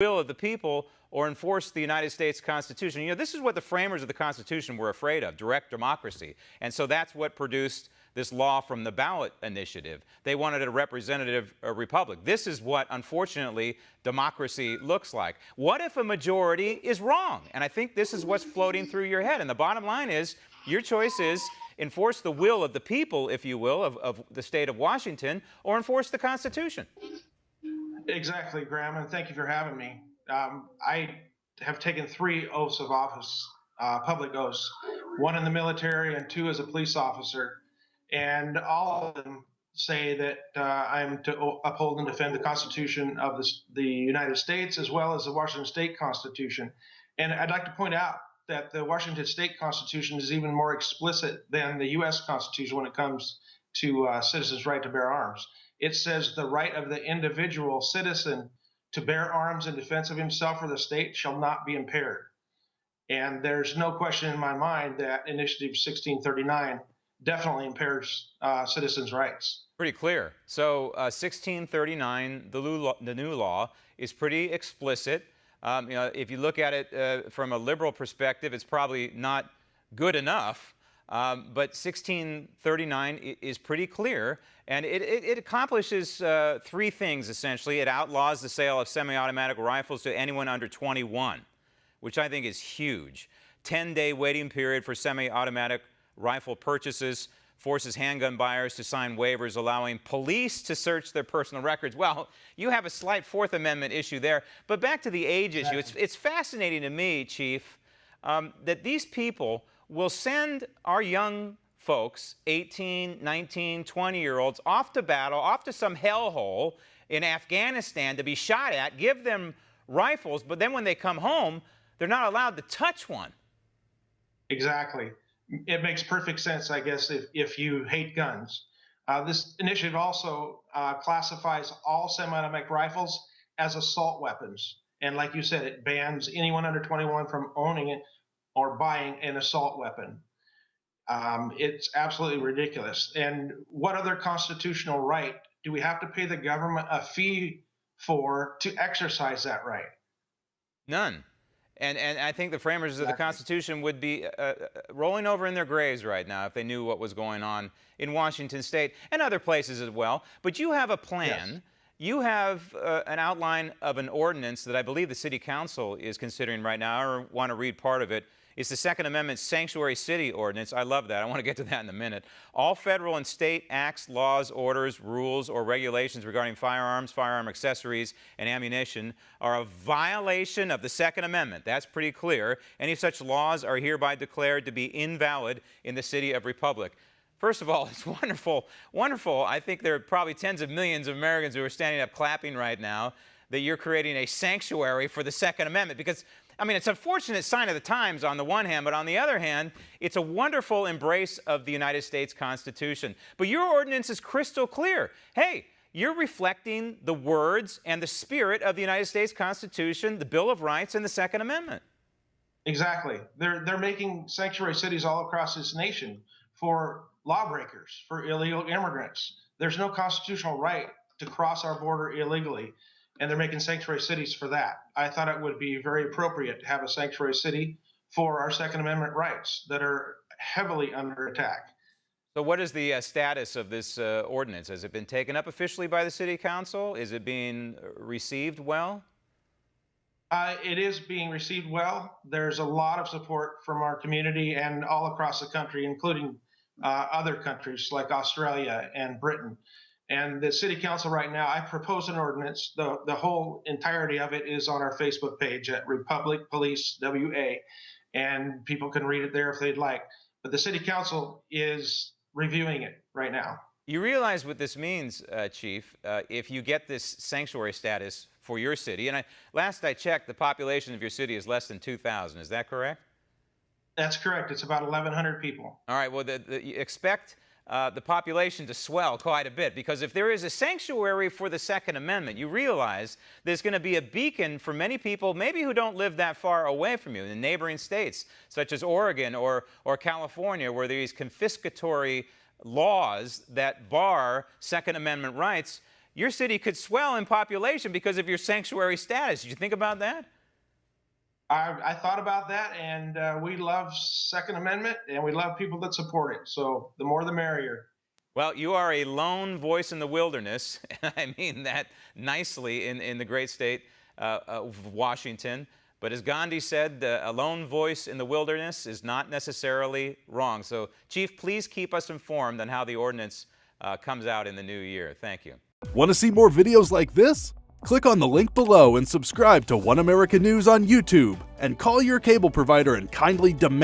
will of the people or enforce the United States Constitution. You know, this is what the framers of the Constitution were afraid of, direct democracy. And so that's what produced this law from the ballot initiative. They wanted a representative republic. This is what, unfortunately, democracy looks like. What if a majority is wrong? And I think this is what's floating through your head. And the bottom line is, your choice is enforce the will of the people, if you will, of the state of Washington, or enforce the Constitution. Exactly, Graham, and thank you for having me. I have taken 3 oaths of office, public oaths, 1 in the military and 2 as a police officer. And all of them say that I am to uphold and defend the Constitution of the United States as well as the Washington State Constitution. And I'd like to point out that the Washington State Constitution is even more explicit than the U.S. Constitution when it comes to citizens' right to bear arms. It says the right of the individual citizen to bear arms in defense of himself or the state shall not be impaired. And there's no question in my mind that Initiative 1639 definitely impairs citizens' rights. Pretty clear. So 1639, the new law, is pretty explicit. You know, if you look at it from a liberal perspective, it's probably not good enough. But 1639 is pretty clear, and it accomplishes 3 things, essentially. It outlaws the sale of semi-automatic rifles to anyone under 21, which I think is huge. 10-day waiting period for semi-automatic rifle purchases, forces handgun buyers to sign waivers allowing police to search their personal records. Well, you have a slight Fourth Amendment issue there. But back to the age issue, it's fascinating to me, Chief, that these people will send our young folks, 18, 19, 20-year-olds, off to battle, off to some hellhole in Afghanistan to be shot at, give them rifles, but then when they come home, they're not allowed to touch one. Exactly. It makes perfect sense, I guess, if you hate guns. This initiative also classifies all semi-automatic rifles as assault weapons. And like you said, it bans anyone under 21 from owning it or buying an assault weapon. It's absolutely ridiculous. And what other constitutional right do we have to pay the government a fee for to exercise that right? None. And I think the framers of the Constitution would be rolling over in their graves right now if they knew what was going on in Washington State and other places as well. But you have a plan. Yes. You have an outline of an ordinance that I believe the City Council is considering right now. I want to read part of it. It's the Second Amendment Sanctuary City Ordinance. I love that. I want to get to that in a minute. All federal and state acts, laws, orders, rules, or regulations regarding firearms, firearm accessories, and ammunition are a violation of the Second Amendment. That's pretty clear. Any such laws are hereby declared to be invalid in the City of Republic. First of all, it's wonderful, wonderful. I think there are probably tens of millions of Americans who are standing up clapping right now that you're creating a sanctuary for the Second Amendment because, I mean, it's a fortunate sign of the times on the one hand, but on the other hand, it's a wonderful embrace of the United States Constitution. But your ordinance is crystal clear. Hey, you're reflecting the words and the spirit of the United States Constitution, the Bill of Rights, and the Second Amendment. Exactly. They're making sanctuary cities all across this nation for lawbreakers, for illegal immigrants. There's no constitutional right to cross our border illegally, and they're making sanctuary cities for that. I thought it would be very appropriate to have a sanctuary city for our Second Amendment rights that are heavily under attack. So what is the status of this ordinance? Has it been taken up officially by the City Council? Is it being received well? It is being received well. There's a lot of support from our community and all across the country, including other countries like Australia and Britain. And the City Council right now, I proposed an ordinance. The whole entirety of it is on our Facebook page at Republic Police WA, and people can read it there if they'd like. But the City Council is reviewing it right now. You realize what this means, Chief, if you get this sanctuary status for your city. And last I checked, the population of your city is less than 2,000. Is that correct? That's correct. It's about 1,100 people. All right. Well, you expect the population to swell quite a bit, because if there is a sanctuary for the Second Amendment, you realize there's going to be a beacon for many people, maybe who don't live that far away from you, in neighboring states, such as Oregon or California, where these confiscatory laws that bar Second Amendment rights. your city could swell in population because of your sanctuary status. Did you think about that? I thought about that, and we love Second Amendment, and we love people that support it. So the more the merrier. Well, you are a lone voice in the wilderness, and I mean that nicely in the great state of Washington. But as Gandhi said, a lone voice in the wilderness is not necessarily wrong. So, Chief, please keep us informed on how the ordinance comes out in the new year. Thank you. Want to see more videos like this? Click on the link below and subscribe to One America News on YouTube, and call your cable provider and kindly demand